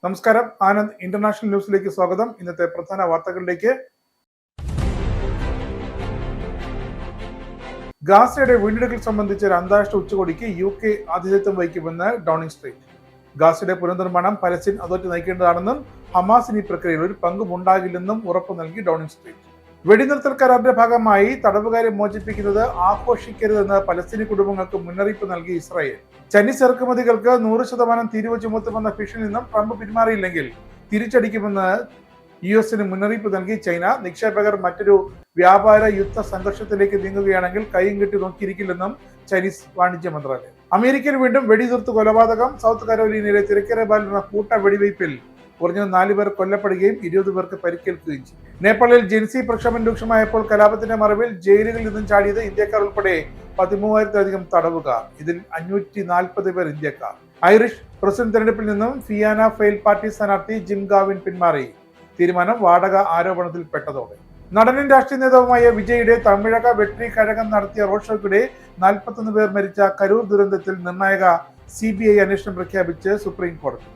നമസ്കാരം. ആനന്ദ് ഇന്റർനാഷണൽ ന്യൂസിലേക്ക് സ്വാഗതം. ഇന്നത്തെ പ്രധാന വാർത്തകളിലേക്ക്. ഗാസയുടെ വീണ്ടെടുക്കൽ സംബന്ധിച്ച ഒരു അന്താരാഷ്ട്ര ഉച്ചകോടിക്ക് UK ആതിഥേയത്വം വഹിക്കുമെന്ന് ഡൗണിംഗ് സ്ട്രീറ്റ്. ഗാസയുടെ പുനർനിർമ്മാണം പലസ്തീൻ അതോറിറ്റി നയിക്കേണ്ടതാണെന്നും ഹമാസിന് ഈ പ്രക്രിയയിൽ ഒരു പങ്കുമുണ്ടാകില്ലെന്നും ഉറപ്പു നൽകി ഡൗണിംഗ് സ്ട്രീറ്റ്. വെടിനിർത്തൽ കരാറിന്റെ ഭാഗമായി തടവുകാരെ മോചിപ്പിക്കുന്നത് ആഘോഷിക്കരുതെന്ന് പലസ്തീനി കുടുംബങ്ങൾക്ക് മുന്നറിയിപ്പ് നൽകി ഇസ്രായേൽ. ചൈനീസ് ഇറക്കുമതികൾക്ക് 100% തീരുവ ചുമത്തുമെന്ന ഭീഷണിയിൽ നിന്നും ട്രംപ് പിന്മാറിയില്ലെങ്കിൽ തിരിച്ചടിക്കുമെന്ന് US മുന്നറിയിപ്പ് നൽകി ചൈന. നിക്ഷേപകർ മറ്റൊരു വ്യാപാര യുദ്ധ സംഘർഷത്തിലേക്ക് നീങ്ങുകയാണെങ്കിൽ കൈയും കെട്ടി നോക്കിയിരിക്കില്ലെന്നും ചൈനീസ് വാണിജ്യ മന്ത്രാലയം. അമേരിക്കയിൽ വീണ്ടും വെടിനിർത്ത് കൊലപാതകം. സൗത്ത് കരോലീനയിലെ തിരക്കേറിയ കൂട്ട വെടിവയ്പിൽ കുറഞ്ഞത് 4 പേർ കൊല്ലപ്പെടുകയും 20 പേർക്ക് പരിക്കേൽക്കുകയും ചെയ്തു. നേപ്പാളിൽ ജെൻസി പ്രക്ഷോഭം രൂക്ഷമായപ്പോൾ കലാപത്തിന്റെ മറവിൽ ജയിലുകളിൽ നിന്നും ചാടിയത് ഇന്ത്യക്കാർ ഉൾപ്പെടെ 13,000-ലധികം തടവുകാർ. ഇതിൽ 540 പേർ ഇന്ത്യക്കാർ. ഐറിഷ് പ്രസിഡന്റ് തെരഞ്ഞെടുപ്പിൽ നിന്നും ഫിയാന ഫെയിൽ പാർട്ടി സ്ഥാനാർത്ഥി ജിം ഗാവിൻ പിന്മാറി. തീരുമാനം വാടക ആരോപണത്തിൽ പെട്ടതോടെ. നടനും രാഷ്ട്രീയ നേതാവുമായ വിജയുടെ തമിഴക വെട്രി കഴകം നടത്തിയ റോഡ് ഷോയ്ക്കിടെ 41 പേർ മരിച്ച കരൂർ ദുരന്തത്തിൽ നിർണായക CBI അന്വേഷണം പ്രഖ്യാപിച്ച് സുപ്രീം കോടതി.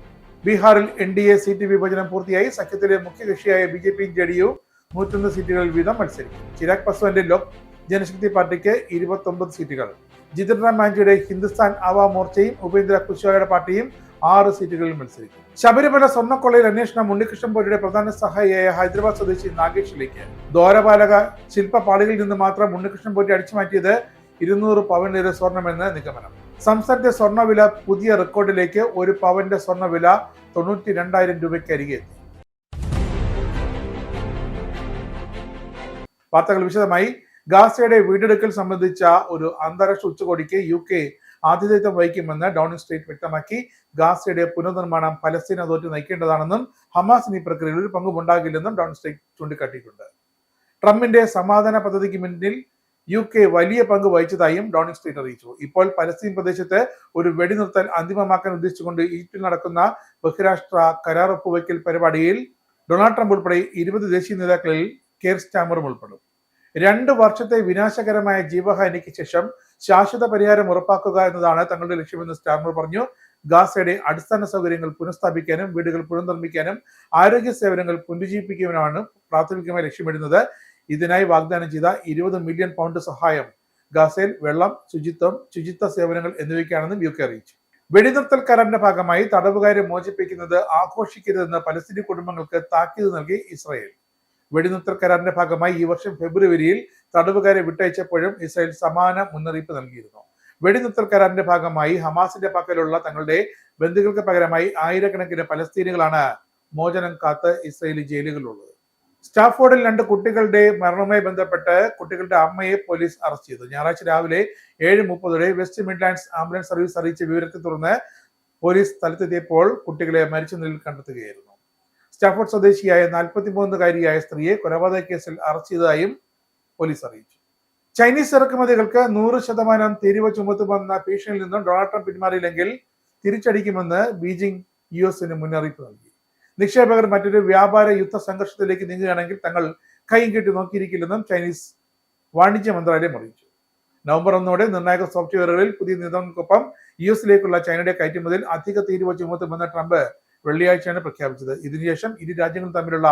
ബീഹാറിൽ NDA സീറ്റ് വിഭജനം പൂർത്തിയായി. സഖ്യത്തിലെ മുഖ്യകക്ഷിയായ BJPയും JDU 101 സീറ്റുകളിൽ വീതം മത്സരിക്കും. ചിരാഗ് പസ്വാന്റെ ലോക് ജനശക്തി പാർട്ടിക്ക് 29 സീറ്റുകൾ. ജിതിൻ റാം മാഞ്ചിയുടെ ഹിന്ദുസ്ഥാൻ ആവാം മോർച്ചയും ഉപേന്ദ്ര കുശ്വാഹയുടെ പാർട്ടിയും 6 സീറ്റുകളിൽ മത്സരിക്കും. ശബരിമല സ്വർണ്ണക്കൊള്ളയിൽ അന്വേഷണം ഉണ്ണികൃഷ്ണൻ പോറ്റിയുടെ പ്രധാന സഹായിയായ ഹൈദരാബാദ് സ്വദേശി നാഗേഷിലേക്ക്. ദ്വാരപാലക ശില്പപാളികളിൽ നിന്ന് മാത്രം ഉണ്ണികൃഷ്ണൻ പോറ്റി അടിച്ചുമാറ്റിയത് 200 പവൻ സ്വർണമെന്ന് നിഗമനം. സംസ്ഥാനത്തെ സ്വർണ്ണവില പുതിയ റെക്കോർഡിലേക്ക്. 1 പവന്റെ സ്വർണ്ണവില 92,000 രൂപയ്ക്ക് അരികെ എത്തി. വാർത്തകൾ വിശദമായി. ഗാസയുടെ വീണ്ടെടുക്കൽ സംബന്ധിച്ച ഒരു അന്താരാഷ്ട്ര ഉച്ചകോടിക്ക് UK ആതിഥേയത്വം വഹിക്കുമെന്ന് ഡൗണിംഗ് സ്ട്രീറ്റ് വ്യക്തമാക്കി. ഗാസയുടെ പുനർനിർമ്മാണം പലസ്തീൻ അതോറിറ്റി നയിക്കേണ്ടതാണെന്നും ഹമാസിന് ഈ പ്രക്രിയയിൽ ഒരു പങ്കുമുണ്ടാകില്ലെന്നും ഡൗണിംഗ് സ്ട്രീറ്റ് ചൂണ്ടിക്കാട്ടിയിട്ടുണ്ട്. ട്രംപിന്റെ സമാധാന പദ്ധതിക്ക് മുന്നിൽ UK വലിയ പങ്ക് വഹിച്ചതായും ഡൗണിംഗ് സ്ട്രീറ്റ് അറിയിച്ചു. ഇപ്പോൾ പലസ്തീൻ പ്രദേശത്ത് ഒരു വെടിനിർത്തൽ അന്തിമമാക്കാൻ ഉദ്ദേശിച്ചുകൊണ്ട് ഈജിപ്തിൽ നടക്കുന്ന ബഹുരാഷ്ട്ര കരാർ ഒപ്പുവയ്ക്കൽ പരിപാടിയിൽ ഡൊണാൾഡ് ട്രംപ് ഉൾപ്പെടെ 20 ദേശീയ നേതാക്കളിൽ കെയർ സ്റ്റാമറും ഉൾപ്പെടും. 2 വർഷത്തെ വിനാശകരമായ ജീവഹാനിക്ക് ശേഷം ശാശ്വത പരിഹാരം ഉറപ്പാക്കുക എന്നതാണ് തങ്ങളുടെ ലക്ഷ്യമെന്ന് സ്റ്റാമർ പറഞ്ഞു. ഗാസയുടെ അടിസ്ഥാന സൗകര്യങ്ങൾ പുനഃസ്ഥാപിക്കാനും വീടുകൾ പുനർനിർമ്മിക്കാനും ആരോഗ്യ സേവനങ്ങൾ പുനരുജ്ജീവിപ്പിക്കാനുമാണ് പ്രാഥമികമായി ലക്ഷ്യമിടുന്നത്. ഇതിനായി വാഗ്ദാനം ചെയ്ത 20 മില്യൺ പൗണ്ട് സഹായം ഗാസയിൽ വെള്ളം, ശുചിത്വ സേവനങ്ങൾ എന്നിവയ്ക്കാണെന്നും UK അറിയിച്ചു. വെടിനിർത്തൽ കരാറിന്റെ ഭാഗമായി തടവുകാരെ മോചിപ്പിക്കുന്നത് ആഘോഷിക്കരുതെന്ന് പലസ്തീനി കുടുംബങ്ങൾക്ക് താക്കീത് നൽകി ഇസ്രായേൽ. വെടിനിർത്തൽ കരാറിന്റെ ഭാഗമായി ഈ വർഷം ഫെബ്രുവരിയിൽ തടവുകാരെ വിട്ടയച്ചപ്പോഴും ഇസ്രായേൽ സമാന മുന്നറിയിപ്പ് നൽകിയിരുന്നു. വെടിനിർത്തൽ കരാറിന്റെ ഭാഗമായി ഹമാസിന്റെ പക്കലുള്ള തങ്ങളുടെ ബന്ധുക്കൾക്ക് പകരമായി ആയിരക്കണക്കിന് പലസ്തീനികളാണ് മോചനം കാത്ത് ഇസ്രായേലി ജയിലുകളിലുള്ളത്. സ്റ്റാഫോർഡിൽ 2 കുട്ടികളുടെ മരണവുമായി ബന്ധപ്പെട്ട് കുട്ടികളുടെ അമ്മയെ പോലീസ് അറസ്റ്റ് ചെയ്തു. ഞായറാഴ്ച രാവിലെ 7:30 വെസ്റ്റ് മിഡ്ലാൻഡ്സ് ആംബുലൻസ് സർവീസ് അറിയിച്ച വിവരത്തെ തുടർന്ന് പോലീസ് സ്ഥലത്തെത്തിയപ്പോൾ കുട്ടികളെ മരിച്ച നിലയിൽ കണ്ടെത്തുകയായിരുന്നു. സ്റ്റാഫോർഡ് സ്വദേശിയായ 43-കാരിയായ സ്ത്രീയെ കൊലപാതക കേസിൽ അറസ്റ്റ് ചെയ്തതായും പോലീസ് അറിയിച്ചു. ചൈനീസ് ഇറക്കുമതികൾക്ക് 100% തീരുവ ചുമത്തുമെന്ന ഭീഷണിയിൽ നിന്നും ഡൊണാൾഡ് ട്രംപ് പിന്മാറിയില്ലെങ്കിൽ തിരിച്ചടിക്കുമെന്ന് ബീജിംഗ് US മുന്നറിയിപ്പ് നൽകി. നിക്ഷേപകർ മറ്റൊരു വ്യാപാര യുദ്ധ സംഘർഷത്തിലേക്ക് നീങ്ങുകയാണെങ്കിൽ തങ്ങൾ കൈയും കെട്ടി നോക്കിയിരിക്കില്ലെന്നും ചൈനീസ് വാണിജ്യ മന്ത്രാലയം അറിയിച്ചു. നവംബർ 1 നിർണായക സോഫ്റ്റ്വെയറുകളിൽ പുതിയ നിയന്ത്രണങ്ങൾക്കൊപ്പം US ചൈനയുടെ കയറ്റുമതിയിൽ അധിക തീരുവ ചുമത്തുമെന്ന് ട്രംപ് വെള്ളിയാഴ്ചയാണ് പ്രഖ്യാപിച്ചത്. ഇതിനുശേഷം ഇരു രാജ്യങ്ങളും തമ്മിലുള്ള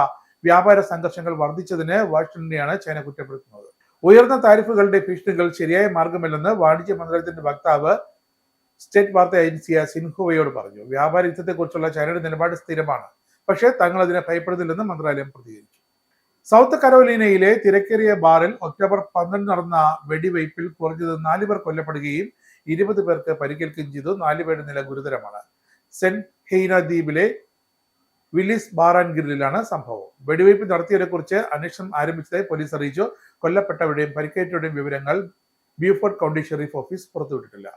വ്യാപാര സംഘർഷങ്ങൾ വർദ്ധിച്ചതിന് വാഷിംഗ്ടണിനെയാണ് ചൈന കുറ്റപ്പെടുത്തുന്നത്. ഉയർന്ന താരിഫുകളുടെ ഭീഷണികൾ ശരിയായ മാർഗമല്ലെന്ന് വാണിജ്യ മന്ത്രാലയത്തിന്റെ വക്താവ് സ്റ്റേറ്റ് വാർത്താ ഏജൻസിയായ സിൻഹുവയോട് പറഞ്ഞു. വ്യാപാര യുദ്ധത്തെക്കുറിച്ചുള്ള ചൈനയുടെ നിലപാട് സ്ഥിരമാണ്, പക്ഷേ തങ്ങൾ അതിനെ ഭയപ്പെടുന്നില്ലെന്ന് മന്ത്രാലയം പ്രതികരിച്ചു. സൗത്ത് കരോലീനയിലെ തിരക്കേറിയ ബാറിൽ ഒക്ടോബർ 12 നടന്ന വെടിവയ്പിൽ കുറഞ്ഞത് 4 പേർ കൊല്ലപ്പെടുകയും 20 പേർക്ക് പരിക്കേൽക്കുകയും ചെയ്തു. 4 പേരുടെ നില ഗുരുതരമാണ്. സെന്റ് ഹെയ്ന ദ്വീപിലെ വില്ലിസ് ബാർ ആൻഡ് ഗ്രില്ലിലാണ് സംഭവം. വെടിവയ്പ് നടത്തിയവരെ കുറിച്ച് അന്വേഷണം ആരംഭിച്ചതായി പോലീസ് അറിയിച്ചു. കൊല്ലപ്പെട്ടവരുടെയും പരിക്കേറ്റവരുടെയും വിവരങ്ങൾ ബ്യൂഫോർഡ് കൗണ്ടി ഷെരീഫ് ഓഫീസ് പുറത്തുവിട്ടിട്ടില്ല.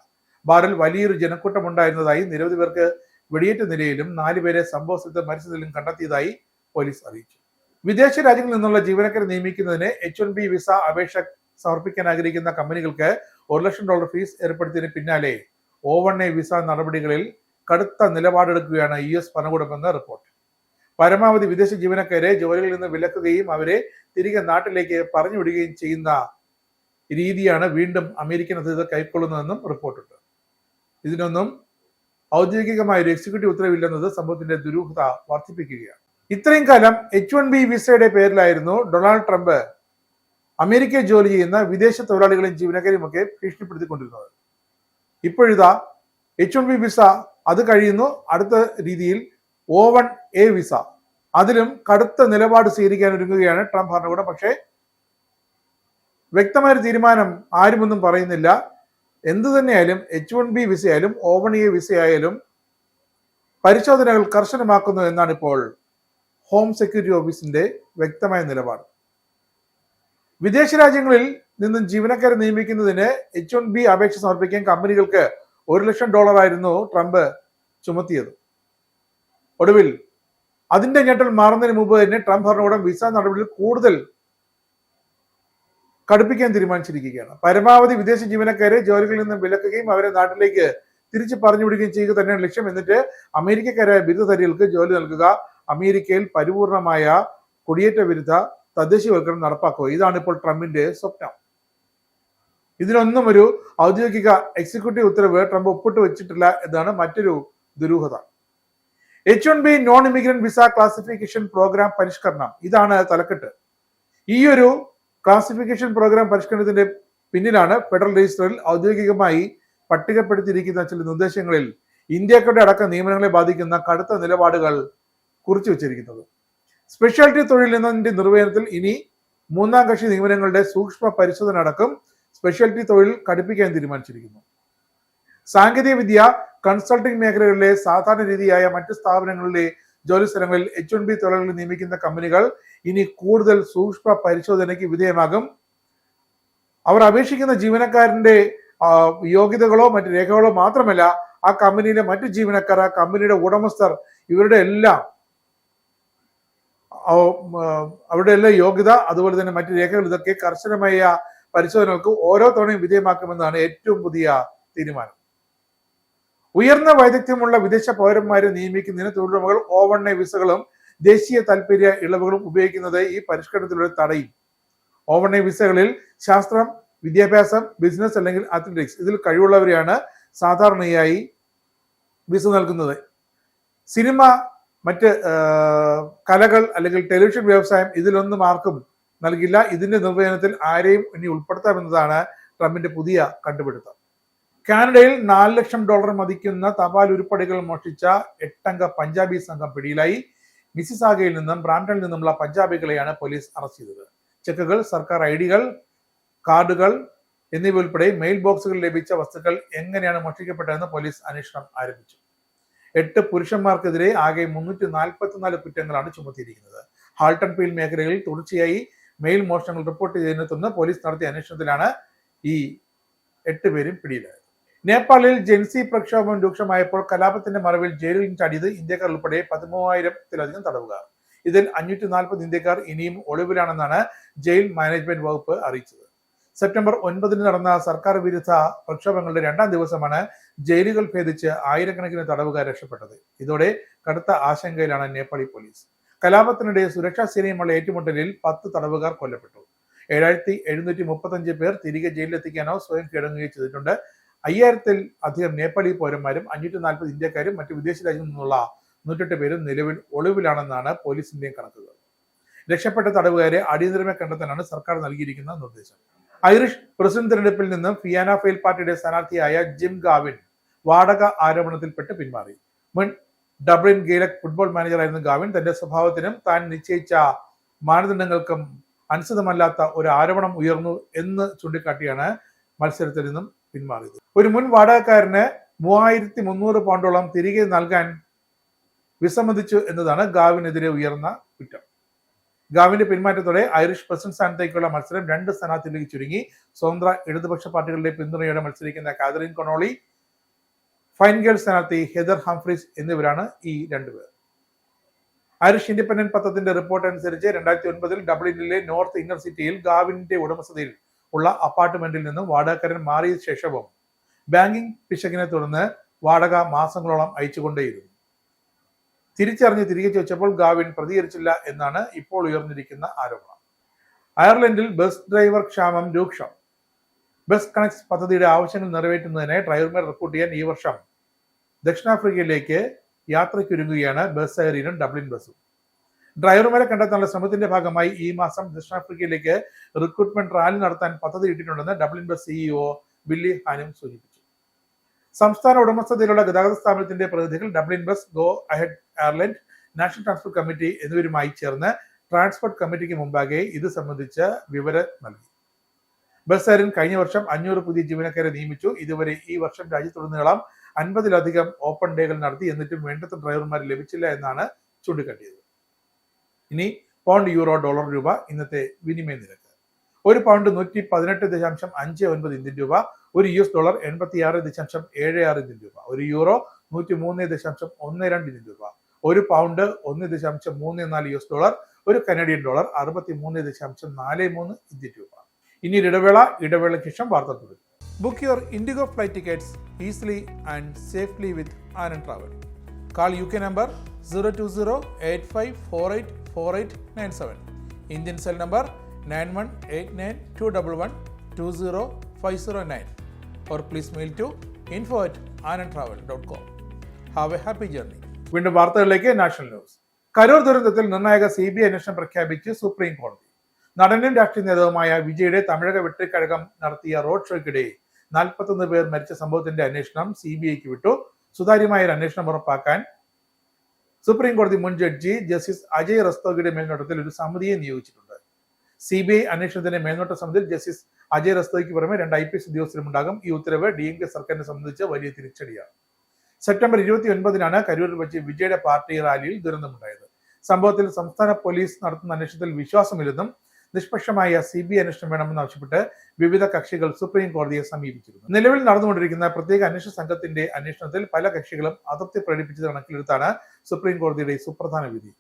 ബാറിൽ വലിയൊരു ജനക്കൂട്ടം ഉണ്ടായിരുന്നതായും നിരവധി പേർക്ക് വെടിയേറ്റ നിലയിലും 4 പേരെ സംഭവ സ്ഥലത്ത് മരിച്ച നിലയിലും കണ്ടെത്തിയതായി പോലീസ് അറിയിച്ചു. വിദേശ രാജ്യങ്ങളിൽ നിന്നുള്ള ജീവനക്കാരെ നിയമിക്കുന്നതിന് H-1B വിസ അപേക്ഷ സമർപ്പിക്കാൻ ആഗ്രഹിക്കുന്ന കമ്പനികൾക്ക് $1,00,000 ഫീസ് ഏർപ്പെടുത്തിയതിന് പിന്നാലെ O-1A വിസ നടപടികളിൽ കടുത്ത നിലപാടെടുക്കുകയാണ് US ഭരണകൂടമെന്ന് റിപ്പോർട്ട്. പരമാവധി വിദേശ ജീവനക്കാരെ ജോലികളിൽ നിന്ന് വിലക്കുകയും അവരെ തിരികെ നാട്ടിലേക്ക് പറഞ്ഞുവിടുകയും ചെയ്യുന്ന രീതിയാണ് വീണ്ടും അമേരിക്കൻ അധികൃതർ കൈക്കൊള്ളുന്നതെന്നും റിപ്പോർട്ടുണ്ട്. ഇതിനൊന്നും ഔദ്യോഗികമായ ഒരു എക്സിക്യൂട്ടീവ് ഉത്തരവില്ലെന്നത് സംഭവത്തിന്റെ ദുരൂഹത വർദ്ധിപ്പിക്കുകയാണ്. ഇത്രയും കാലം H1B വിസയുടെ പേരിലായിരുന്നു ഡൊണാൾഡ് ട്രംപ് അമേരിക്കയിൽ ജോലി ചെയ്യുന്ന വിദേശ തൊഴിലാളികളെയും ജീവനക്കാരെയും ഒക്കെ ഭീഷണിപ്പെടുത്തിക്കൊണ്ടിരുന്നത്. ഇപ്പോഴിതാ H1B വിസ അത് കഴിയുന്നു, അടുത്ത രീതിയിൽ O1A വിസ, അതിലും കടുത്ത നിലപാട് സ്വീകരിക്കാൻ ഒരുങ്ങുകയാണ് ട്രംപ് ഭരണകൂടം. പക്ഷേ വ്യക്തമായ തീരുമാനം ആരുമൊന്നും പറയുന്നില്ല. എന്തു തന്നെയായാലും H1B വിസയായാലും O1A വിസയായാലും പരിശോധനകൾ കർശനമാക്കുന്നു എന്നാണ് ഇപ്പോൾ ഹോം സെക്യൂരിറ്റി ഓഫീസിന്റെ വ്യക്തമായ നിലപാട്. വിദേശ രാജ്യങ്ങളിൽ നിന്നും ജീവനക്കാരെ നിയമിക്കുന്നതിന് H1B അപേക്ഷ സമർപ്പിക്കാൻ കമ്പനികൾക്ക് $1,00,000 ആയിരുന്നു ട്രംപ് ചുമത്തിയത്. ഒടുവിൽ അതിന്റെ ഞെട്ടൽ മാറുന്നതിന് മുമ്പ് തന്നെ ട്രംപ് ഭരണകൂടം വിസ നടപടികൾ കൂടുതൽ കടുപ്പിക്കാൻ തീരുമാനിച്ചിരിക്കുകയാണ്. പരമാവധി വിദേശ ജീവനക്കാരെ ജോലികളിൽ നിന്ന് വിലക്കുകയും അവരെ നാട്ടിലേക്ക് തിരിച്ചു പറഞ്ഞുവിടുകയും ചെയ്യുക തന്നെയാണ് ലക്ഷ്യം. എന്നിട്ട് അമേരിക്കക്കാരായ ബിരുദധാരികൾക്ക് ജോലി നൽകുക, അമേരിക്കയിൽ പരിപൂർണമായ കുടിയേറ്റ വിരുദ്ധ തദ്ദേശീയവൽക്കരണം നടപ്പാക്കുക. ഇതാണ് ഇപ്പോൾ ട്രംപിന്റെ സ്വപ്നം. ഇതിനൊന്നും ഒരു ഔദ്യോഗിക എക്സിക്യൂട്ടീവ് ഉത്തരവ് ട്രംപ് ഒപ്പിട്ട് വെച്ചിട്ടില്ല എന്നാണ് മറ്റൊരു ദുരൂഹത. H1B non immigrant visa classification programme പരിഷ്കരണം, ഇതാണ് തലക്കെട്ട്. ഈ ഒരു ക്ലാസിഫിക്കേഷൻ പ്രോഗ്രാം പരിഷ്കരണത്തിന്റെ പിന്നിലാണ് ഫെഡറൽ രജിസ്റ്ററിൽ ഔദ്യോഗികമായി പട്ടികപ്പെടുത്തിയിരിക്കുന്ന ചില നിർദ്ദേശങ്ങളിൽ ഇന്ത്യക്കാരുടെ അടക്കം നിയമനങ്ങളെ ബാധിക്കുന്ന കടുത്ത നിലപാടുകൾ കുറിച്ചു വച്ചിരിക്കുന്നത്. സ്പെഷ്യാലിറ്റി തൊഴിൽ എന്നതിന്റെ നിർവഹണത്തിൽ ഇനി മൂന്നാം കക്ഷി നിയമനങ്ങളുടെ സൂക്ഷ്മ പരിശോധന അടക്കം സ്പെഷ്യാലിറ്റി തൊഴിൽ കടുപ്പിക്കാൻ തീരുമാനിച്ചിരിക്കുന്നു. സാങ്കേതിക വിദ്യ, കൺസൾട്ടിംഗ് മേഖലകളിലെ സാധാരണ രീതിയായ മറ്റ് സ്ഥാപനങ്ങളിലെ ജോലി സ്ഥലങ്ങളിൽ H1B തൊഴിലാളികളെ നിയമിക്കുന്ന കമ്പനികൾ ഇനി കൂടുതൽ സൂക്ഷ്മ പരിശോധനയ്ക്ക് വിധേയമാകും. അവർ അപേക്ഷിക്കുന്ന ജീവനക്കാരന്റെ യോഗ്യതകളോ മറ്റ് രേഖകളോ മാത്രമല്ല, ആ കമ്പനിയിലെ മറ്റു ജീവനക്കാർ, ആ കമ്പനിയുടെ ഉടമസ്ഥർ, ഇവരുടെ എല്ലാം യോഗ്യത, അതുപോലെ തന്നെ മറ്റു രേഖകൾ, ഇതൊക്കെ കർശനമായ പരിശോധനകൾക്ക് ഓരോ തവണയും വിധേയമാക്കുമെന്നാണ് ഏറ്റവും പുതിയ തീരുമാനം. ഉയർന്ന വൈദഗ്ധ്യമുള്ള വിദേശ പൗരന്മാരെ നിയമിക്കുന്നതിന് തൊഴിലുടമകൾ O1A വിസകളും ദേശീയ താൽപര്യ ഇളവുകളും ഉപയോഗിക്കുന്നത് ഈ പരിഷ്കരണത്തിലൂടെ തടയും. O1A വിസകളിൽ ശാസ്ത്രം, വിദ്യാഭ്യാസം, ബിസിനസ് അല്ലെങ്കിൽ അത്ലറ്റിക്സ് ഇതിൽ കഴിവുള്ളവരെയാണ് സാധാരണയായി വിസ നൽകുന്നത്. സിനിമ, മറ്റ് കലകൾ അല്ലെങ്കിൽ ടെലിവിഷൻ വ്യവസായം ഇതിലൊന്നും ആർക്കും നൽകില്ല. ഇതിന്റെ നിർവഹണത്തിൽ ആരെയും ഇനി ഉൾപ്പെടുത്താമെന്നതാണ് ട്രംപിന്റെ പുതിയ കണ്ടുപിടുത്തം. കാനഡയിൽ $4,00,000 മതിക്കുന്ന തപാൽ ഉരുപ്പടികൾ മോഷ്ടിച്ച 8-അംഗ പഞ്ചാബി സംഘം പിടിയിലായി. മിസിസാഗയിൽ നിന്നും ബ്രാൻഡനിൽ നിന്നുമുള്ള പഞ്ചാബികളെയാണ് പോലീസ് അറസ്റ്റ് ചെയ്തത്. ചെക്കുകൾ, സർക്കാർ ID-കൾ, കാർഡുകൾ എന്നിവ ഉൾപ്പെടെ മെയിൽ ബോക്സുകളിൽ ലഭിച്ച വസ്തുക്കൾ എങ്ങനെയാണ് മോഷ്ടിക്കപ്പെട്ടതെന്ന് പോലീസ് അന്വേഷണം ആരംഭിച്ചു. 8 പുരുഷന്മാർക്കെതിരെ ആകെ 344 കുറ്റങ്ങളാണ് ചുമത്തിയിരിക്കുന്നത്. ഹാൾട്ടൺ പീൽ മേഖലയിൽ തുടർച്ചയായി മെയിൽ മോഷണങ്ങൾ റിപ്പോർട്ട് ചെയ്തതിനെ തുടർന്ന് പോലീസ് നടത്തിയ അന്വേഷണത്തിലാണ് ഈ 8 പേരും പിടിയിലായത്. നേപ്പാളിൽ ജെൻസി പ്രക്ഷോഭം രൂക്ഷമായപ്പോൾ കലാപത്തിന്റെ മറവിൽ ജയിലിൽ ചാടിയത് ഇന്ത്യക്കാർ ഉൾപ്പെടെ 13,000-ത്തിലധികം തടവുകാർ. ഇതിൽ 540 ഇന്ത്യക്കാർ ഇനിയും ഒളിവിലാണെന്നാണ് ജയിൽ മാനേജ്മെന്റ് വകുപ്പ് അറിയിച്ചത്. സെപ്റ്റംബർ 9 നടന്ന സർക്കാർ വിരുദ്ധ പ്രക്ഷോഭങ്ങളുടെ 2ാം ദിവസമാണ് ജയിലുകൾ ഭേദിച്ച് ആയിരക്കണക്കിന് തടവുകാർ രക്ഷപ്പെട്ടത്. ഇതോടെ കടുത്ത ആശങ്കയിലാണ് നേപ്പാളി പോലീസ്. കലാപത്തിനിടെ സുരക്ഷാ സേനയുമുള്ള ഏറ്റുമുട്ടലിൽ 10 തടവുകാർ കൊല്ലപ്പെട്ടു. 7,735 പേർ തിരികെ ജയിലിലെത്തിക്കാനോ സ്വയം കീഴടങ്ങുകയോ ചെയ്തിട്ടുണ്ട്. 5,000-ൽ അധികം നേപ്പാളി പൗരന്മാരും 540 ഇന്ത്യക്കാരും മറ്റു വിദേശ രാജ്യങ്ങളിൽ നിന്നുള്ള 108 പേരും നിലവിൽ ഒളിവിലാണെന്നാണ് പോലീസിന്റെയും കണക്കുകൾ. രക്ഷപ്പെട്ട തടവുകാരെ അടിയന്തരമായി കണ്ടെത്താനാണ് സർക്കാർ നൽകിയിരിക്കുന്ന നിർദ്ദേശം. ഐറിഷ് പ്രസിഡന്റ് തെരഞ്ഞെടുപ്പിൽ നിന്നും ഫിയാന ഫെയിൽ പാർട്ടിയുടെ സ്ഥാനാർത്ഥിയായ ജിം ഗാവിൻ വാടക ആരോപണത്തിൽപ്പെട്ട് പിന്മാറി. മുൻ ഡബ്ലിൻ ഗെയിലക് ഫുട്ബോൾ മാനേജറായിരുന്ന ഗാവിൻ തന്റെ സ്വഭാവത്തിനും താൻ നിശ്ചയിച്ച മാനദണ്ഡങ്ങൾക്കും അനുസൃതമല്ലാത്ത ഒരു ആരോപണം ഉയർന്നു എന്ന് ചൂണ്ടിക്കാട്ടിയാണ് മത്സരത്തിൽ നിന്നും പിന്മാറിയത്. ഒരു മുൻ വാടകക്കാരന് 3,300 പൗണ്ടോളം തിരികെ നൽകാൻ വിസമ്മതിച്ചു എന്നതാണ് ഗാവിനെതിരെ ഉയർന്ന കുറ്റം. ഗാവിന്റെ പിന്മാറ്റത്തോടെ ഐറിഷ് പ്രസിഡന്റ് സ്ഥാനത്തേക്കുള്ള മത്സരം 2 സ്ഥാനാർത്ഥികളിലേക്ക് ചുരുങ്ങി. സ്വതന്ത്ര ഇടതുപക്ഷ പാർട്ടികളുടെ പിന്തുണയോടെ മത്സരിക്കുന്ന കാതറിൻ കൊണോളി, ഫൈൻ ഗേൾ സ്ഥാനാർത്ഥി ഹെദർ ഹംഫ്രീസ് എന്നിവരാണ് ഈ 2 പേർ. ഐറിഷ് ഇൻഡിപെൻഡന്റ് പത്രത്തിന്റെ റിപ്പോർട്ട് അനുസരിച്ച് 2009-ൽ ഡബ്ലിനിലെ നോർത്ത് ഇന്നർ സിറ്റിയിൽ ഗാവിന്റെ ഉടമസ്ഥതയിൽ ഉള്ള അപ്പാർട്ട്മെന്റിൽ നിന്നും വാടകക്കാരൻ മാറിയ ശേഷവും ബാങ്കിംഗ് പിശകിനെ തുടർന്ന് വാടക മാസങ്ങളോളം അയച്ചുകൊണ്ടേയിരുന്നു. തിരിച്ചറിഞ്ഞ് തിരികെ ചോദിച്ചപ്പോൾ ഗാവിൻ പ്രതികരിച്ചില്ല എന്നാണ് ഇപ്പോൾ ഉയർന്നിരിക്കുന്ന ആരോപണം. അയർലൻഡിൽ ബസ് ഡ്രൈവർ ക്ഷാമം രൂക്ഷം. ബസ് കണക്ട്സ് പദ്ധതിയുടെ ആവശ്യങ്ങൾ നിറവേറ്റുന്നതിനായി ഡ്രൈവർമാരെ റിക്രൂട്ട് ചെയ്യാൻ ഈ വർഷം ദക്ഷിണാഫ്രിക്കയിലേക്ക് യാത്രയ്ക്കൊരുങ്ങുകയാണ് ബസ് എയറിനും ഡബ്ലിൻ ബസും. ഡ്രൈവർമാരെ കണ്ടെത്താനുള്ള ശ്രമത്തിന്റെ ഭാഗമായി ഈ മാസം ദക്ഷിണാഫ്രിക്കയിലേക്ക് റിക്രൂട്ട്മെന്റ് റാലി നടത്താൻ പദ്ധതി ഇട്ടിട്ടുണ്ടെന്ന് ഡബ്ലിൻ ബസ് സിഇഒ ബില്ലി ഹാനും സൂചിപ്പിച്ചു. സംസ്ഥാന ഉടമസ്ഥതയിലുള്ള ഗതാഗത സ്ഥാപനത്തിന്റെ പ്രതിനിധികൾ Dublin bus, go ahead airlines, national transport committee എന്നിവരുമായി ചേർന്ന് ട്രാൻസ്പോർട്ട് കമ്മിറ്റിക്ക് മുമ്പാകെ ഇത് സംബന്ധിച്ച വിവരം നൽകി. ബസ് എയറിൻ കഴിഞ്ഞ വർഷം 500 പുതിയ ജീവനക്കാരെ നിയമിച്ചു. ഇതുവരെ ഈ വർഷം രാജ്യത്തുടനീളം 50-ലധികം ഓപ്പൺ ഡേകൾ നടത്തി. എന്നിട്ടും വേണ്ടത്ര ഡ്രൈവർമാർ ലഭിച്ചില്ല എന്നാണ് ചൂണ്ടിക്കാട്ടിയത്. ഇനി പൗണ്ട്, യൂറോ, ഡോളർ, രൂപ ഇന്നത്തെ വിനിമയ നിരക്ക്. ഒരു പൗണ്ട് 118.59 ഇന്ത്യൻ രൂപ, ഒരു US ഡോളർ 86.76 ഇന്ത്യൻ രൂപ, ഒരു യൂറോ 103.12 ഇന്ത്യൻ രൂപ, ഒരു പൗണ്ട് 1.34 US ഡോളർ, ഒരു കനഡിയൻ ഡോളർ 63.43 ഇന്ത്യൻ രൂപ. ഇനി ഒരു ഇടവേളയ്ക്ക് ശേഷം വാർത്ത തുടരും. Book your IndiGo flight tickets easily and safely with Anand travel. Call UK number 020-8548-4897. Indian cell number 918921120509, or please mail to info@anandtravel.com. Have a happy journey. വീണ്ടും വാർത്തകളിലേക്ക്. National news. കരൂർ ദുരന്തത്തിൽ നിർണായക CBI അന്വേഷണം പ്രഖ്യാപിച്ച് സുപ്രീം കോടതി. നടനും രാഷ്ട്രീയ നേതാവുമായ വിജയുടെ തമിഴക വെട്ടിക്കഴകം നടത്തിയ റോഡ് ഷോയ്ക്കിടെ 41 പേർ മരിച്ച സംഭവത്തിന്റെ അന്വേഷണം CBIക്ക് വിട്ടു. സുതാര്യമായ ഒരു അന്വേഷണം ഉറപ്പാക്കാൻ സുപ്രീം കോടതി മുൻ ജഡ്ജി ജസ്റ്റിസ് അജയ് റസ്തോഗിയുടെ മേൽനോട്ടത്തിൽ ഒരു സമിതിയെ നിയോഗിച്ചിട്ടുണ്ട്. CBI അന്വേഷണത്തിന്റെ മേൽനോട്ട സമിതിയിൽ ജസ്റ്റിസ് അജയ് റസ്തോയ്ക്ക് പുറമെ 2 IPS ഉദ്യോഗസ്ഥരും ഉണ്ടാകും. ഈ ഉത്തരവ് DMK സർക്കാരിനെ സംബന്ധിച്ച് വലിയ തിരിച്ചടിയാണ്. സെപ്റ്റംബർ 29-നാണ് കരൂരിൽ വെച്ച് വിജയുടെ പാർട്ടി റാലിയിൽ ദുരന്തമുണ്ടായത്. സംഭവത്തിൽ സംസ്ഥാന പോലീസ് നടത്തുന്ന അന്വേഷണത്തിൽ വിശ്വാസമില്ലെന്നും നിഷ്പക്ഷമായ CBI അന്വേഷണം വേണമെന്ന് ആവശ്യപ്പെട്ട് വിവിധ കക്ഷികൾ സുപ്രീം കോടതിയെ സമീപിച്ചിരുന്നു. നിലവിൽ നടന്നുകൊണ്ടിരിക്കുന്ന പ്രത്യേക അന്വേഷണ സംഘത്തിന്റെ അന്വേഷണത്തിൽ പല കക്ഷികളും അതൃപ്തി പ്രകടിപ്പിച്ചത് കണക്കിലെടുത്താണ് സുപ്രീം കോടതിയുടെ സുപ്രധാന വിധി.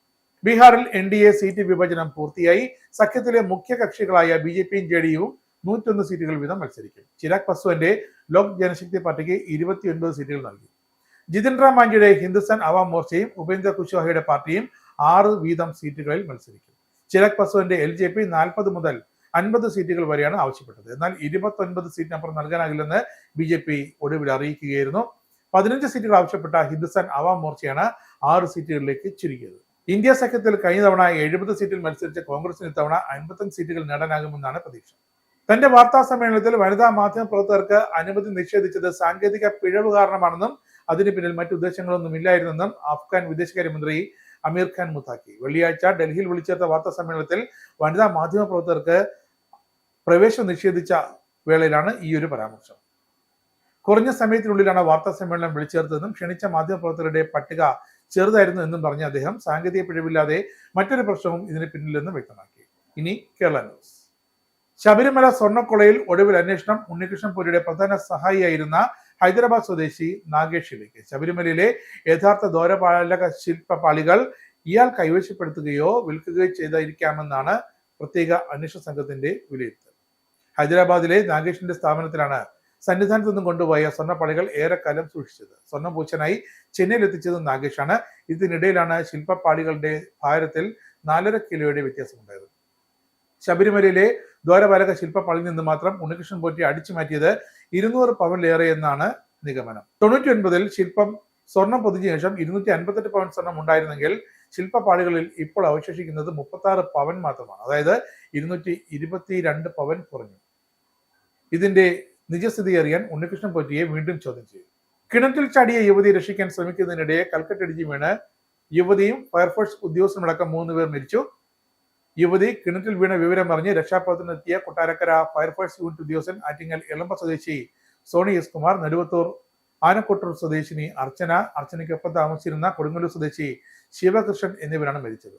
ബീഹാറിൽ NDA സീറ്റ് വിഭജനം പൂർത്തിയായി. സഖ്യത്തിലെ മുഖ്യ കക്ഷികളായ BJPയും JDUവും 101 സീറ്റുകൾ വീതം മത്സരിക്കും. ചിരാഗ് പസ്വാന്റെ ലോക് ജനശക്തി പാർട്ടിക്ക് 29 സീറ്റുകൾ നൽകി. ജിതിൻ റാം മാഞ്ചിയുടെ ഹിന്ദുസ്ഥാൻ അവാം മോർച്ചയും ഉപേന്ദ്ര കുശ്വാഹയുടെ പാർട്ടിയും 6 വീതം സീറ്റുകളിൽ മത്സരിക്കും. ചിരാഗ് പസ്വാന്റെ LJP 40 മുതൽ 50 സീറ്റുകൾ വരെയാണ് ആവശ്യപ്പെട്ടത്. എന്നാൽ 29 സീറ്റിനപ്പുറം നൽകാനാകില്ലെന്ന് BJP ഒടുവിൽ അറിയിക്കുകയായിരുന്നു. 15 സീറ്റുകൾ ആവശ്യപ്പെട്ട ഹിന്ദുസ്ഥാൻ അവാം മോർച്ചയാണ് 6 സീറ്റുകളിലേക്ക് ചുരുക്കിയത്. ഇന്ത്യ സഖ്യത്തിൽ കഴിഞ്ഞ തവണ 70 സീറ്റിൽ മത്സരിച്ച കോൺഗ്രസിന് ഇത്തവണ 55 സീറ്റുകൾ നേടാനാകുമെന്നാണ് പ്രതീക്ഷ. തന്റെ വാർത്താ സമ്മേളനത്തിൽ വനിതാ മാധ്യമ പ്രവർത്തകർക്ക് അനുമതി നിഷേധിച്ചത് സാങ്കേതിക പിഴവ് കാരണമാണെന്നും അതിന് പിന്നിൽ മറ്റു ഉദ്ദേശങ്ങളൊന്നും ഇല്ലായിരുന്നെന്നും അഫ്ഗാൻ വിദേശകാര്യമന്ത്രി അമീർ ഖാൻ മുത്താക്കി. വെള്ളിയാഴ്ച ഡൽഹിയിൽ വിളിച്ചേർത്ത വാർത്താ സമ്മേളനത്തിൽ വനിതാ മാധ്യമ പ്രവർത്തകർക്ക് പ്രവേശനം നിഷേധിച്ച വേളയിലാണ് ഈ ഒരു പരാമർശം. കുറഞ്ഞ സമയത്തിനുള്ളിലാണ് വാർത്താ സമ്മേളനം വിളിച്ചേർത്തതെന്നും ക്ഷണിച്ച മാധ്യമപ്രവർത്തകരുടെ പട്ടിക ചെറുതായിരുന്നു എന്നും പറഞ്ഞ അദ്ദേഹം സാങ്കേതിക പിഴവില്ലാതെ മറ്റൊരു പ്രശ്നവും ഇതിന് പിന്നിലെന്നും വ്യക്തമാക്കി. ഇനി കേരള ന്യൂസ്. ശബരിമല സ്വർണ്ണക്കൊളയിൽ ഒടുവിൽ അന്വേഷണം ഉണ്ണികൃഷ്ണൻ പൂരിയുടെ പ്രധാന സഹായിയായിരുന്ന ഹൈദരാബാദ് സ്വദേശി നാഗേഷിലേക്ക്. ശബരിമലയിലെ യഥാർത്ഥ ദ്വാരപാലക ശില്പപാളികൾ ഇയാൾ കൈവശപ്പെടുത്തുകയോ വിൽക്കുകയോ ചെയ്തായിരിക്കാമെന്നാണ് പ്രത്യേക അന്വേഷണ സംഘത്തിന്റെ വിലയിരുത്തൽ. ഹൈദരാബാദിലെ നാഗേഷിന്റെ സ്ഥാപനത്തിലാണ് സന്നിധാനത്തു നിന്നും കൊണ്ടുപോയ സ്വർണ്ണപ്പാളികൾ ഏറെക്കാലം സൂക്ഷിച്ചത്. സ്വർണ്ണം പൂച്ചനായി ചെന്നൈയിൽ എത്തിച്ചത് നാഗേഷാണ്. ഇതിനിടയിലാണ് ശില്പപ്പാളികളുടെ ഭാരത്തിൽ 4.5 കിലോയുടെ വ്യത്യാസമുണ്ടായത്. ശബരിമലയിലെ ദ്വാരപാലക ശില്പപ്പാളിൽ നിന്ന് മാത്രം ഉണ്ണികൃഷ്ണൻ പോറ്റി അടിച്ചു മാറ്റിയത് 200 പവനിലേറെ എന്നാണ് നിഗമനം. 99-ൽ ശില്പം സ്വർണം പൊതിഞ്ഞ ശേഷം 258 പവൻ സ്വർണം ഉണ്ടായിരുന്നെങ്കിൽ ശില്പപ്പാളികളിൽ ഇപ്പോൾ അവശേഷിക്കുന്നത് 36 പവൻ മാത്രമാണ്. അതായത് 222 പവൻ കുറഞ്ഞു. ഇതിന്റെ നിജസ്ഥിതി അറിയാൻ ഉണ്ണികൃഷ്ണൻ പോറ്റിയെ വീണ്ടും ചോദ്യം ചെയ്യും. കിണറ്റിൽ ചാടിയ യുവതിയെ രക്ഷിക്കാൻ ശ്രമിക്കുന്നതിനിടെ കൽക്കട്ടടിച്ച് വീണ് യുവതിയും ഫയർഫോഴ്സ് ഉദ്യോഗസ്ഥനുമടക്കം 3 പേർ മരിച്ചു. യുവതി കിണറ്റിൽ വീണ വിവരം അറിഞ്ഞ് രക്ഷാപ്രവർത്തനത്തിനെത്തിയ കൊട്ടാരക്കര ഫയർഫോഴ്സ് യൂണിറ്റ് ഉദ്യോഗസ്ഥൻ ആറ്റിങ്ങൽ എളമ്പ സ്വദേശി സോണി എസ് കുമാർ, നെടുവത്തൂർ ആനക്കൊട്ടൂർ സ്വദേശിനി അർച്ചനയ്ക്കൊപ്പം താമസിച്ചിരുന്ന കൊടുങ്ങല്ലൂർ സ്വദേശി ശിവകൃഷ്ണൻ എന്നിവരാണ് മരിച്ചത്.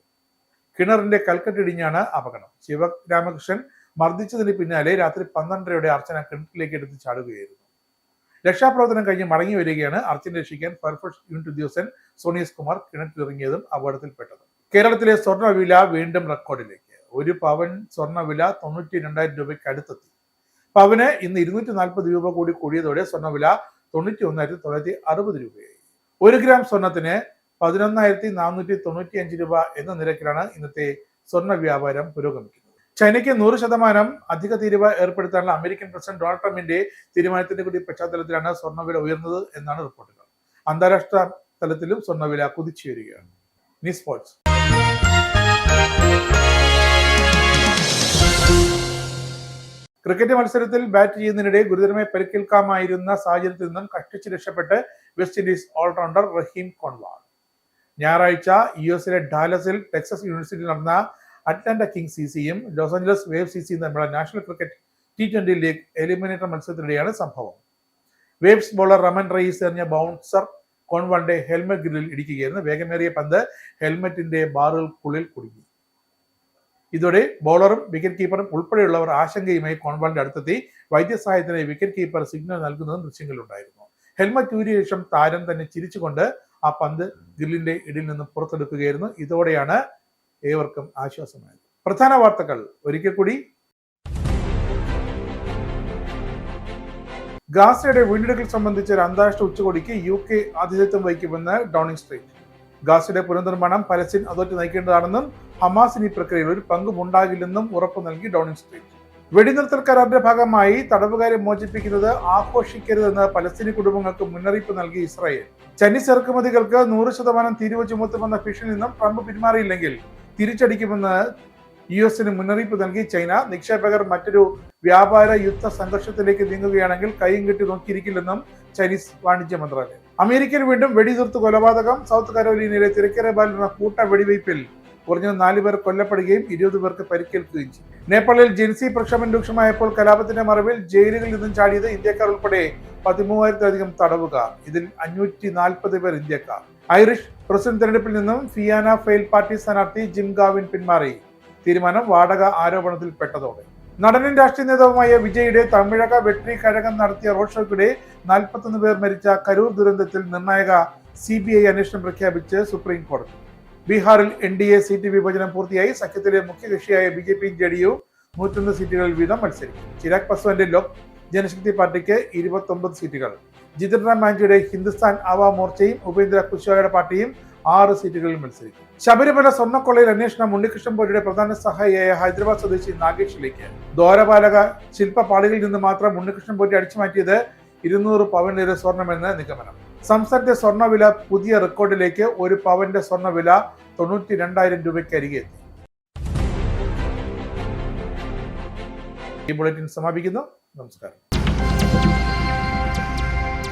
കിണറിന്റെ കൽക്കട്ടിടിഞ്ഞാണ് അപകടം. ശിവരാമകൃഷ്ണൻ മർദ്ദിച്ചതിന് പിന്നാലെ രാത്രി 12:30 അർച്ചന കിണറ്റിലേക്ക് എടുത്ത് ചാടുകയായിരുന്നു. രക്ഷാപ്രവർത്തനം കഴിഞ്ഞ് മടങ്ങി വരികയാണ്. അർച്ചന രക്ഷിക്കാൻ ഫയർഫോഴ്സ് യൂണിറ്റ് ഉദ്യോഗസ്ഥൻ സോണി എസ് കുമാർ കിണറ്റിലിറങ്ങിയതും അപകടത്തിൽപ്പെട്ടത്. കേരളത്തിലെ സ്വർണ്ണവില വീണ്ടും റെക്കോർഡിലേക്ക്. 1 പവൻ സ്വർണ്ണവില 92,000 രൂപയ്ക്ക് അടുത്തെത്തി. പവന് ഇന്ന് 240 രൂപ കൂടി കൂടിയതോടെ സ്വർണ്ണവില 91,960 രൂപയായി. 1 ഗ്രാം സ്വർണത്തിന് 11,495 രൂപ എന്ന നിരക്കിലാണ് ഇന്നത്തെ സ്വർണ്ണ വ്യാപാരം പുരോഗമിക്കുന്നത്. ചൈനയ്ക്ക് 100% അധിക തീരുവ ഏർപ്പെടുത്താനുള്ള അമേരിക്കൻ പ്രസിഡന്റ് ഡൊണാൾഡ് ട്രംപിന്റെ തീരുമാനത്തിന്റെ കൂടി പശ്ചാത്തലത്തിലാണ് സ്വർണ്ണവില ഉയർന്നത് എന്നാണ് റിപ്പോർട്ടുകൾ. അന്താരാഷ്ട്ര തലത്തിലും സ്വർണ്ണവില കുതിച്ചുയരുകയാണ്. News sports. ക്രിക്കറ്റ് മത്സരത്തിൽ ബാറ്റ് ചെയ്യുന്നതിനിടെ ഗുരുതരമായി പരിക്കേൽക്കാമായിരുന്ന സാഹചര്യത്തിൽ നിന്നും കഷ്ടിച്ച് രക്ഷപ്പെട്ട് West Indies allrounder Rahkeem Cornwall. ഞായറാഴ്ച യുഎസിലെ ഡാലസിൽ ടെക്സസ് യൂണിവേഴ്സിറ്റിയിൽ നടന്ന അറ്റ്ലാന്റ കിങ്സ് സിസിയും ലോസ് ആഞ്ചലസ് വേവ് സിസിയും തമ്മിലുള്ള national cricket T20 league eliminator മത്സരത്തിനിടെയാണ് സംഭവം. വേവ്സ് ബോളർ റമൻ റയീസ് എറിഞ്ഞ ബൗൺസർ കോൺവാളിന്റെ ഹെൽമെറ്റ് ഗ്രില്ലിൽ ഇടിക്കുകയായിരുന്നു. വേഗമേറിയ പന്ത് ഹെൽമെറ്റിന്റെ ബാറുകൾക്കുള്ളിൽ കുടുങ്ങി. ഇതോടെ ബോളറും വിക്കറ്റ് കീപ്പറും ഉൾപ്പെടെയുള്ളവർ ആശങ്കയുമായി കോൺവാളിന്റെ അടുത്തെത്തി. വൈദ്യസഹായത്തിനായി വിക്കറ്റ് കീപ്പർ സിഗ്നൽ നൽകുന്നതും ദൃശ്യങ്ങളിലുണ്ടായിരുന്നു. ഹെൽമെറ്റ് ഊരിയ ശേഷം താരം തന്നെ ചിരിച്ചുകൊണ്ട് ആ പന്ത് ഗ്രില്ലിന്റെ ഇടയിൽ നിന്ന് പുറത്തെടുക്കുകയായിരുന്നു. ഇതോടെയാണ് ഏവർക്കും ആശ്വാസമായത്. പ്രധാന വാർത്തകൾ ഒരിക്കൽ കൂടി. ഗാസയുടെ വീണ്ടെടുക്കൽ സംബന്ധിച്ച ഒരു അന്താരാഷ്ട്ര ഉച്ചകോടിക്ക് UK ആതിഥേയത്വം വഹിക്കുമെന്ന് ഡൗണിംഗ് സ്ട്രീറ്റ്. ഗാസയുടെ പുനർനിർമ്മാണം പലസ്തീൻ അതോറിറ്റി നയിക്കേണ്ടതാണെന്നും ഹമാസിന് ഈ പ്രക്രിയയിൽ ഒരു പങ്കുമുണ്ടാകില്ലെന്നും ഉറപ്പു നൽകി ഡൗണിംഗ് സ്ട്രീറ്റ്. വെടിനിർത്തൽ കരാറിന്റെ ഭാഗമായി തടവുകാരെ മോചിപ്പിക്കുന്നത് ആഘോഷിക്കരുതെന്ന് പലസ്തീനി കുടുംബങ്ങൾക്ക് മുന്നറിയിപ്പ് നൽകി ഇസ്രായേൽ. ചൈനീസ് ഇറക്കുമതികൾക്ക് 100% തീരുവ ചുമത്തുമെന്ന ഭീഷണിയിൽ നിന്നും ട്രംപ് പിന്മാറിയില്ലെങ്കിൽ തിരിച്ചടിക്കുമെന്ന് US-ന് മുന്നറിയിപ്പ് നൽകി ചൈന. നിക്ഷേപകർ മറ്റൊരു വ്യാപാര യുദ്ധ സംഘർഷത്തിലേക്ക് നീങ്ങുകയാണെങ്കിൽ കൈയും കെട്ടി നോക്കിയിരിക്കില്ലെന്നും ചൈനീസ് വാണിജ്യ മന്ത്രാലയം. അമേരിക്കയിൽ വീണ്ടും വെടിനിർത്ത് കൊലപാതകം. സൗത്ത് കരോലിനയിലെ തിരക്കേറിയ കൂട്ട വെടിവയ്പിൽ കുറഞ്ഞത് 4 പേർ കൊല്ലപ്പെടുകയും 20 പേർക്ക് പരിക്കേൽക്കുകയും ചെയ്തു. നേപ്പാളിൽ ജെൻസി പ്രക്ഷോഭം രൂക്ഷമായപ്പോൾ കലാപത്തിന്റെ മറവിൽ ജയിലുകളിൽ നിന്നും ചാടിയത് ഇന്ത്യക്കാർ ഉൾപ്പെടെ 13,000-ലധികം തടവുകാർ. ഇതിൽ 540 പേർ ഇന്ത്യക്കാർ. ഐറിഷ് പ്രസിഡന്റ് തെരഞ്ഞെടുപ്പിൽ നിന്നും ഫിയാന ഫെയിൽ പാർട്ടി സ്ഥാനാർത്ഥി ജിം ഗാവിൻ പിന്മാറി. തീരുമാനം വാടക ആരോപണത്തിൽ പെട്ടതോടെ. നടനും രാഷ്ട്രീയ നേതാവുമായ വിജയുടെ തമിഴക വെട്രി കഴകം നടത്തിയ റോഡ് ഷോയ്ക്കിടെ 41 പേർ മരിച്ച കരൂർ ദുരന്തത്തിൽ നിർണായക CBI അന്വേഷണം പ്രഖ്യാപിച്ച് സുപ്രീം കോടതി. ബീഹാറിൽ NDA സീറ്റ് വിഭജനം പൂർത്തിയായി. സഖ്യത്തിലെ മുഖ്യകക്ഷിയായ BJP-യും JDU-യും 101 സീറ്റുകളിൽ വീതം മത്സരിക്കും. ചിരാഗ് പസ്വാന്റെ ലോക് ജനശക്തി പാർട്ടിക്ക് 29 സീറ്റുകൾ. ജിതിൻ റാം മാഞ്ചിയുടെ ഹിന്ദുസ്ഥാൻ ആവാ മോർച്ചയും ഉപേന്ദ്ര കുശ്വാഹയുടെ പാർട്ടിയും 6 സീറ്റുകളിൽ മത്സരിക്കും. ശബരിമല സ്വർണ്ണക്കൊള്ളയിൽ അന്വേഷണം ഉണ്ണികൃഷ്ണൻ പോറ്റിയുടെ പ്രധാന സഹായിയായ ഹൈദരാബാദ് സ്വദേശി നാഗേഷിലേക്ക്. ദ്വാരപാലക ശില്പപാളികളിൽ നിന്ന് മാത്രം ഉണ്ണികൃഷ്ണൻ പോറ്റി അടിച്ചുമാറ്റിയത് 200 പവനിലേറെ സ്വർണമെന്ന് നിഗമനം. സംസ്ഥാനത്തെ സ്വർണ്ണവില പുതിയ റെക്കോർഡിലേക്ക്. 1 പവന്റെ സ്വർണ്ണവില 92,000 രൂപയ്ക്ക് അരികെ എത്തി. ഈ ബുള്ളറ്റിൻ സമാപിക്കുന്നു. നമസ്കാരം.